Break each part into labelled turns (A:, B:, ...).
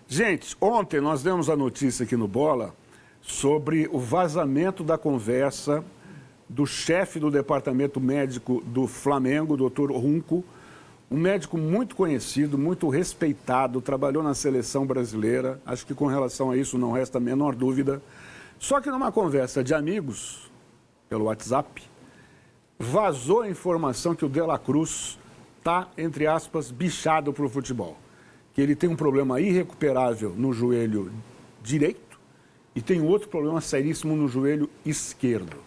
A: Gente, ontem nós demos a notícia aqui no Bola sobre o vazamento da conversa do chefe do departamento médico do Flamengo, Dr. Runco, um médico muito conhecido, muito respeitado, trabalhou na seleção brasileira, acho que com relação a isso não resta a menor dúvida. Só que numa conversa de amigos, pelo WhatsApp, vazou a informação que o De La Cruz está, entre aspas, bichado para o futebol. Que ele tem um problema irrecuperável no joelho direito e tem outro problema seríssimo no joelho esquerdo.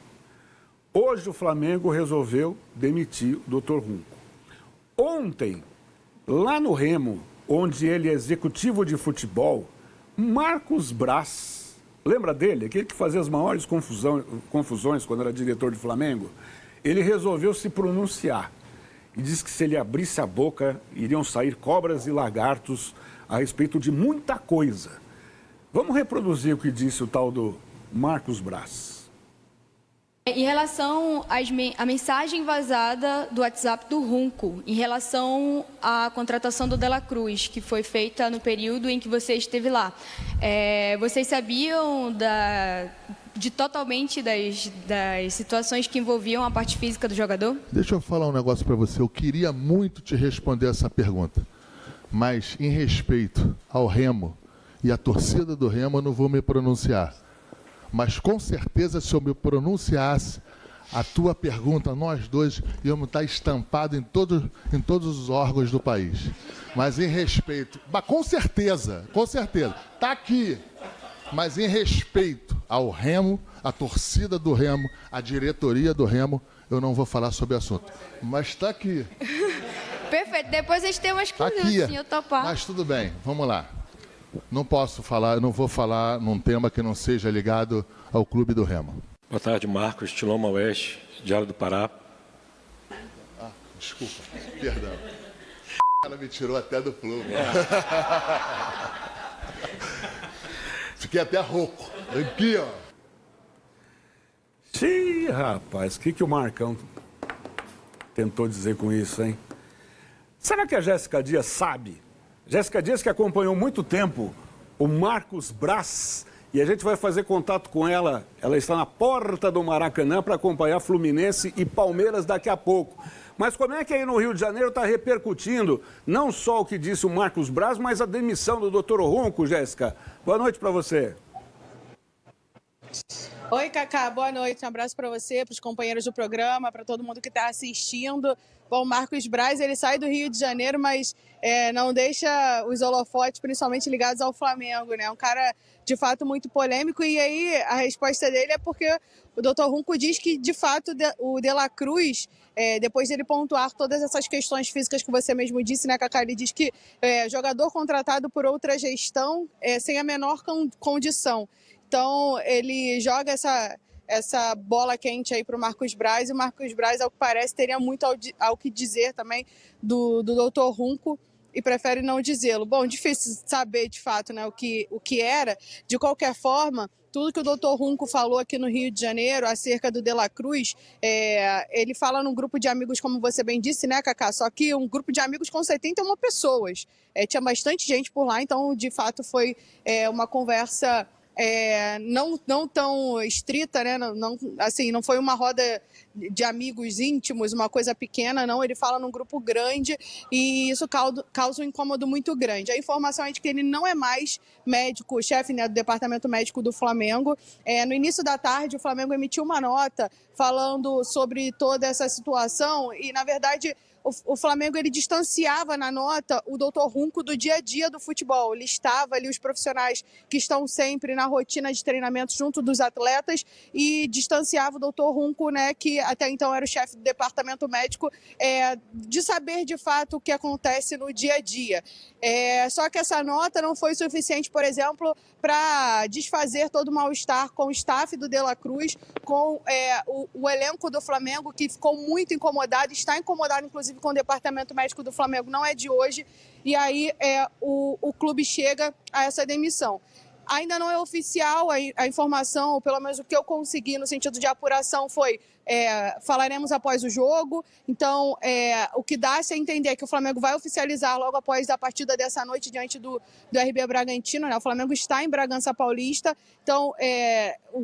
A: Hoje o Flamengo resolveu demitir o Dr. Runco. Ontem, lá no Remo, onde ele é executivo de futebol, Marcos Braz, lembra dele? Aquele que fazia as maiores confusões quando era diretor do Flamengo? Ele resolveu se pronunciar e disse que se ele abrisse a boca, iriam sair cobras e lagartos a respeito de muita coisa. Vamos reproduzir o que disse o tal do Marcos Braz.
B: Em relação à mensagem vazada do WhatsApp do Runco, em relação à contratação do De La Cruz, que foi feita no período em que você esteve lá, vocês sabiam totalmente das situações que envolviam a parte física do jogador?
C: Deixa eu falar um negócio para você. Eu queria muito te responder essa pergunta, mas em respeito ao Remo e à torcida do Remo, eu não vou me pronunciar. Mas com certeza, se eu me pronunciasse, a tua pergunta, nós dois íamos estar estampados em todos os órgãos do país. Mas em respeito, com certeza, está aqui. Mas em respeito ao Remo, à torcida do Remo, à diretoria do Remo, eu não vou falar sobre o assunto. Mas está aqui.
B: Perfeito. Depois a gente tem umas coisas assim, eu topar.
C: Mas tudo bem, vamos lá. Não posso falar, eu não vou falar num tema que não seja ligado ao Clube do Remo.
D: Boa tarde, Marcos, Tiloma Oeste, Diário do Pará.
C: Desculpa, perdão. Ela me tirou até do plumo. Fiquei até rouco. Aqui, ó.
A: Ih, rapaz, o que o Marcão tentou dizer com isso, hein? Será que a Jéssica Dias sabe? Jéssica Dias, que acompanhou muito tempo o Marcos Braz, e a gente vai fazer contato com ela. Ela está na porta do Maracanã para acompanhar Fluminense e Palmeiras daqui a pouco. Mas como é que aí no Rio de Janeiro está repercutindo não só o que disse o Marcos Braz, mas a demissão do Dr. Runco, Jéssica? Boa noite para você.
E: Oi, Cacá, boa noite. Um abraço para você, para os companheiros do programa, para todo mundo que está assistindo. Bom, Marcos Braz, ele sai do Rio de Janeiro, mas não deixa os holofotes, principalmente ligados ao Flamengo, né? Um cara, de fato, muito polêmico. E aí, a resposta dele é porque o Dr. Runco diz que, de fato, o De La Cruz, depois dele pontuar todas essas questões físicas que você mesmo disse, né, Cacá? Ele diz que jogador contratado por outra gestão sem a menor condição. Então, ele joga essa bola quente aí para o Marcos Braz, e o Marcos Braz, ao que parece, teria muito ao que dizer também do Dr. Runco e prefere não dizê-lo. Bom, difícil saber de fato, né, o que era. De qualquer forma, tudo que o Dr. Runco falou aqui no Rio de Janeiro acerca do De La Cruz, ele fala num grupo de amigos, como você bem disse, né, Cacá? Só que um grupo de amigos com 71 pessoas. Tinha bastante gente por lá, então, de fato, foi uma conversa não tão estrita, né? Não foi uma roda de amigos íntimos, uma coisa pequena, não. Ele fala num grupo grande e isso causa um incômodo muito grande. A informação é de que ele não é mais médico, chefe, né, do departamento médico do Flamengo. No início da tarde, o Flamengo emitiu uma nota falando sobre toda essa situação e, na verdade, o Flamengo ele distanciava na nota o Dr. Runco do dia a dia do futebol. Listava ali os profissionais que estão sempre na rotina de treinamento junto dos atletas e distanciava o Dr. Runco, né, que até então era o chefe do departamento médico, de saber de fato o que acontece no dia a dia. Só que essa nota não foi suficiente, por exemplo, para desfazer todo o mal-estar com o staff do De La Cruz, com o elenco do Flamengo, que ficou muito incomodado, está incomodado inclusive com o departamento médico do Flamengo, não é de hoje, e aí o clube chega a essa demissão. Ainda não é oficial a informação, ou pelo menos o que eu consegui no sentido de apuração foi falaremos após o jogo. Então, o que dá-se a entender é que o Flamengo vai oficializar logo após a partida dessa noite diante do RB Bragantino, né? O Flamengo está em Bragança Paulista, então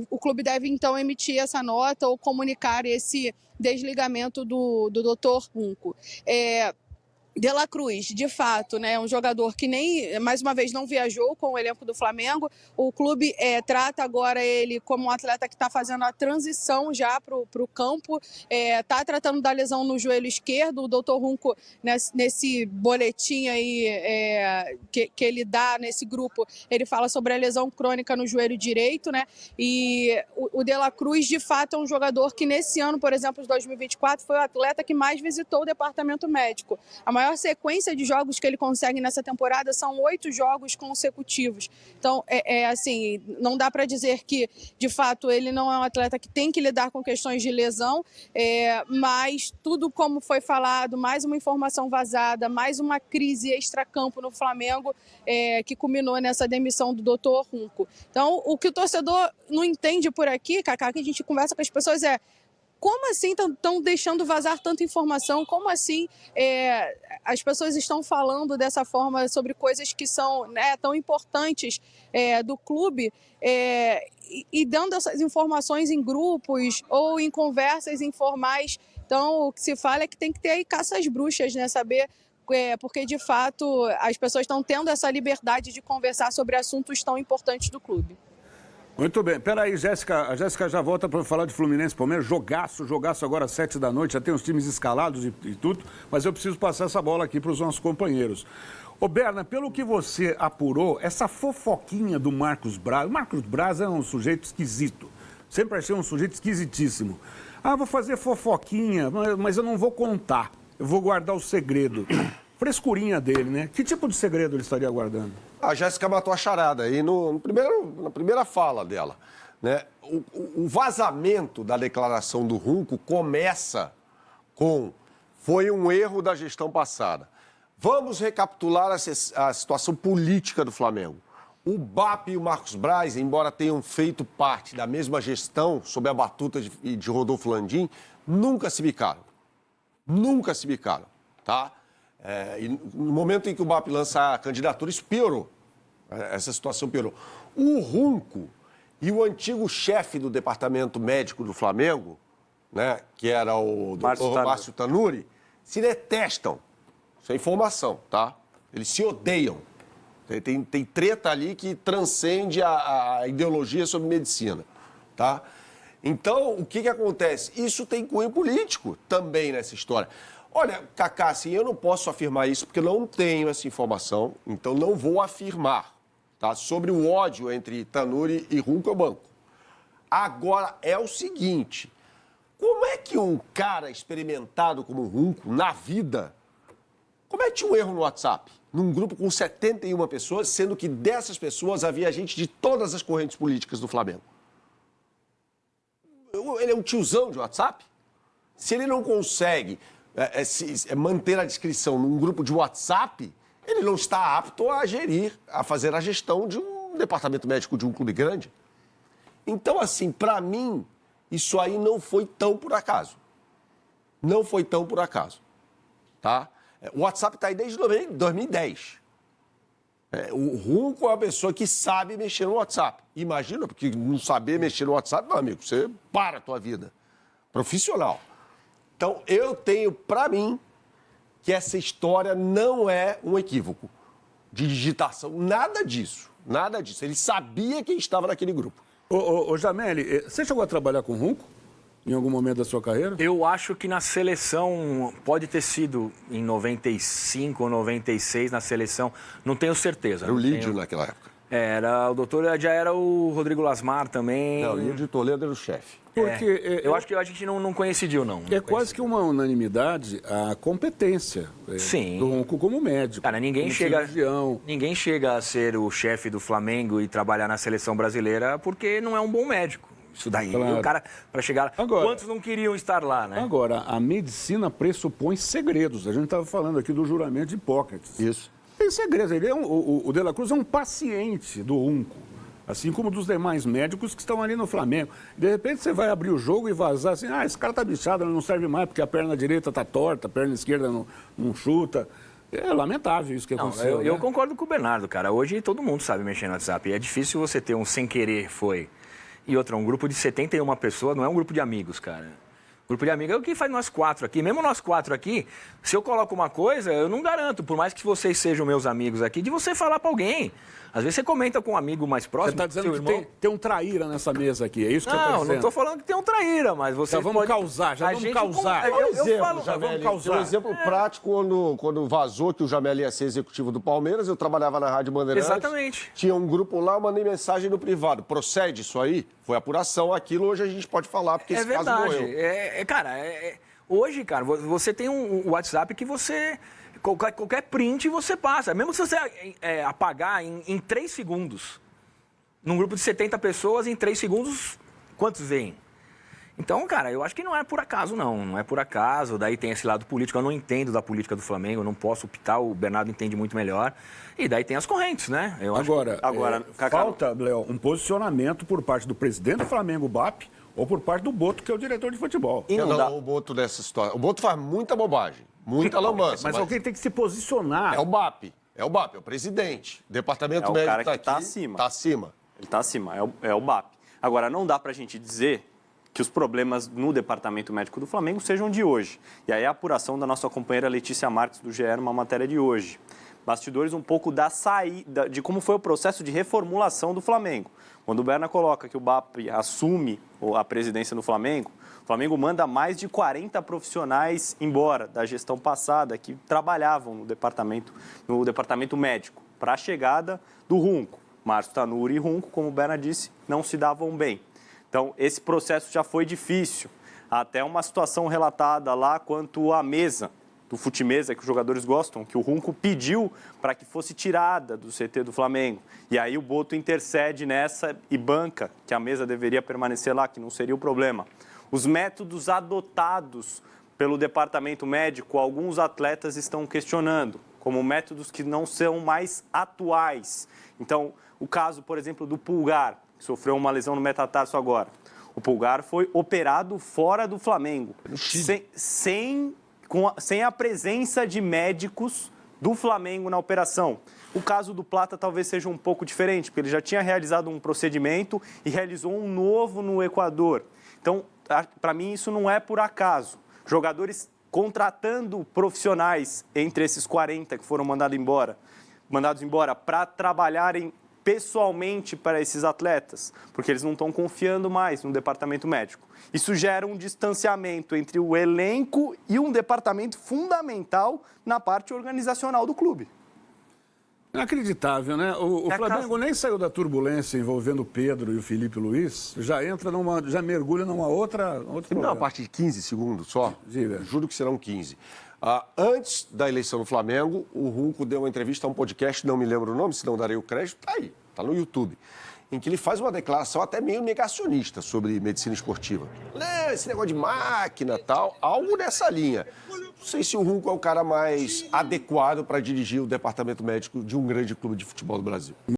E: o clube deve então emitir essa nota ou comunicar esse desligamento do Dr. Runco. De La Cruz, de fato, né, é um jogador que mais uma vez, não viajou com o elenco do Flamengo. O clube trata agora ele como um atleta que está fazendo a transição já para o campo, está tratando da lesão no joelho esquerdo. O doutor Runco, nesse boletim aí que ele dá nesse grupo, ele fala sobre a lesão crônica no joelho direito, né? E o De La Cruz, de fato, é um jogador que nesse ano, por exemplo, de 2024, foi o atleta que mais visitou o departamento médico. A maior sequência de jogos que ele consegue nessa temporada são 8 jogos consecutivos. Então, assim, não dá para dizer que, de fato, ele não é um atleta que tem que lidar com questões de lesão, mas tudo como foi falado, mais uma informação vazada, mais uma crise extracampo no Flamengo, que culminou nessa demissão do Dr. Runco. Então, o que o torcedor não entende por aqui, Cacá, que a gente conversa com as pessoas como assim estão deixando vazar tanta informação? Como assim as pessoas estão falando dessa forma sobre coisas que são tão importantes do clube e dando essas informações em grupos ou em conversas informais? Então, o que se fala é que tem que ter aí caça às bruxas, né? Saber, porque de fato as pessoas estão tendo essa liberdade de conversar sobre assuntos tão importantes do clube.
A: Muito bem. Peraí, Jéssica. A Jéssica já volta para falar de Fluminense e Palmeiras. Jogaço agora às 7 da noite. Já tem os times escalados e tudo. Mas eu preciso passar essa bola aqui para os nossos companheiros. Ô, Berna, pelo que você apurou, essa fofoquinha do Marcos Braz... O Marcos Braz é um sujeito esquisito. Sempre achei um sujeito esquisitíssimo. Vou fazer fofoquinha, mas eu não vou contar. Eu vou guardar o segredo. Frescurinha dele, né? Que tipo de segredo ele estaria guardando?
F: A Jéssica matou a charada aí na primeira fala dela, né? O vazamento da declaração do Runco começa com: foi um erro da gestão passada. Vamos recapitular a situação política do Flamengo. O BAP e o Marcos Braz, embora tenham feito parte da mesma gestão sob a batuta de Rodolfo Landim, nunca se bicaram. Nunca se bicaram, tá? E no momento em que o BAP lança a candidatura, isso piorou. Essa situação piorou. O Runco e o antigo chefe do departamento médico do Flamengo, né, que era o Dr. Márcio Tanuri, se detestam. Isso é informação, tá? Eles se odeiam. Tem treta ali que transcende a ideologia sobre medicina, tá? Então, o que acontece? Isso tem cunho político também nessa história. Olha, Cacá, assim, eu não posso afirmar isso porque eu não tenho essa informação, então não vou afirmar, tá? Sobre o ódio entre Tanuri e Runco, eu banco. Agora, é o seguinte, como é que um cara experimentado como o Runco, na vida, comete um erro no WhatsApp, num grupo com 71 pessoas, sendo que dessas pessoas havia gente de todas as correntes políticas do Flamengo? Ele é um tiozão de WhatsApp? Se ele não consegue manter a descrição num grupo de WhatsApp, ele não está apto a fazer a gestão de um departamento médico de um clube grande. Então, assim, para mim, isso aí não foi tão por acaso. Não foi tão por acaso, tá? O WhatsApp está aí desde 2010. O Runco é uma pessoa que sabe mexer no WhatsApp. Imagina, porque não saber mexer no WhatsApp, meu amigo, você para a tua vida. Profissional. Então, eu tenho para mim que essa história não é um equívoco de digitação. Nada disso, nada disso. Ele sabia quem estava naquele grupo.
A: Ô Jameli, você chegou a trabalhar com o Runco em algum momento da sua carreira?
G: Eu acho que na seleção, pode ter sido em 95 ou 96 na seleção, não tenho certeza.
F: Era o Lídio naquela época.
G: O doutor já era o Rodrigo Lasmar também.
F: Não, o Lídio Toledo era o chefe.
A: Porque
G: eu acho que a gente não coincidiu, não.
A: Quase que uma unanimidade a competência do Runco como médico.
G: Cara, ninguém chega a ser o chefe do Flamengo e trabalhar na seleção brasileira porque não é um bom médico. Isso daí, claro. O cara, para chegar... Agora, quantos não queriam estar lá, né?
A: Agora, a medicina pressupõe segredos. A gente estava falando aqui do juramento de Hipócrates.
F: Isso.
A: Tem segredos. O De La Cruz é um paciente do Runco. assim como dos demais médicos que estão ali no Flamengo. De repente você vai abrir o jogo e vazar assim, esse cara tá bichado, ele não serve mais porque a perna direita tá torta, a perna esquerda não chuta. É lamentável isso que aconteceu.
G: Eu concordo com o Bernardo, cara. Hoje todo mundo sabe mexer no WhatsApp. E é difícil você ter um sem querer, foi. E outra, um grupo de 71 pessoas, não é um grupo de amigos, cara. Grupo de amigos é o que faz nós 4 aqui. Mesmo nós 4 aqui, se eu coloco uma coisa, eu não garanto, por mais que vocês sejam meus amigos aqui, de você falar pra alguém. Às vezes você comenta com um amigo mais próximo.
A: Você tá dizendo que tem um traíra nessa mesa aqui, é isso que você tá dizendo?
G: Não tô falando que tem um traíra, mas você
A: vamos causar, vamos causar.
F: Tem um exemplo prático quando vazou que o Jamel ia ser executivo do Palmeiras, eu trabalhava na Rádio Bandeirantes.
G: Exatamente.
F: Tinha um grupo lá, eu mandei mensagem no privado. Procede isso aí? Foi apuração, aquilo hoje a gente pode falar, porque esse caso morreu.
G: Hoje, cara, você tem um WhatsApp que você... Qualquer print você passa. Mesmo se você apagar em 3 segundos. Num grupo de 70 pessoas, em 3 segundos, quantos vêm? Então, cara, eu acho que não é por acaso, não. Não é por acaso. Daí tem esse lado político. Eu não entendo da política do Flamengo, eu não posso optar. O Bernardo entende muito melhor. E daí tem as correntes, né?
A: Agora, falta, Léo, um posicionamento por parte do presidente do Flamengo, BAP, ou por parte do Boto, que é o diretor de futebol.
F: E não o Boto dessa história. O Boto faz muita bobagem. Muita lambança.
A: Mas alguém tem que se posicionar.
F: É o BAP. É o presidente. O departamento médico
H: cara que tá acima.
F: Está acima.
H: Ele está acima, é o BAP. Agora, não dá para a gente dizer que os problemas no departamento médico do Flamengo sejam de hoje. E aí a apuração da nossa companheira Letícia Marques, do GE, numa matéria de hoje. Bastidores um pouco da saída, de como foi o processo de reformulação do Flamengo. Quando o Berna coloca que o BAP assume a presidência no Flamengo, o Flamengo manda mais de 40 profissionais embora da gestão passada que trabalhavam no departamento médico para a chegada do Runco. Márcio Tanuri e Runco, como o Berna disse, não se davam bem. Então, esse processo já foi difícil. Até uma situação relatada lá quanto à mesa do fute-mesa, que os jogadores gostam, que o Runco pediu para que fosse tirada do CT do Flamengo. E aí o Boto intercede nessa e banca que a mesa deveria permanecer lá, que não seria o problema. Os métodos adotados pelo departamento médico, alguns atletas estão questionando, como métodos que não são mais atuais. Então, o caso, por exemplo, do Pulgar, que sofreu uma lesão no metatarso agora. O Pulgar foi operado fora do Flamengo, sem a presença de médicos do Flamengo na operação. O caso do Plata talvez seja um pouco diferente, porque ele já tinha realizado um procedimento e realizou um novo no Equador. Então, para mim, isso não é por acaso. Jogadores contratando profissionais entre esses 40 que foram mandados embora para trabalharem pessoalmente para esses atletas, porque eles não estão confiando mais no departamento médico. Isso gera um distanciamento entre o elenco e um departamento fundamental na parte organizacional do clube.
A: Inacreditável, né? O Flamengo nem saiu da turbulência envolvendo o Pedro e o Felipe Luiz, já mergulha numa outra
F: Não, a partir de 15 segundos só.
A: Diga.
F: Juro que serão 15. Antes da eleição do Flamengo, o Runco deu uma entrevista a um podcast, não me lembro o nome, se não darei o crédito, tá aí, tá no YouTube, em que ele faz uma declaração até meio negacionista sobre medicina esportiva. Esse negócio de máquina e tal, algo nessa linha. Não sei se o Runco é o cara mais adequado para dirigir o departamento médico de um grande clube de futebol do Brasil.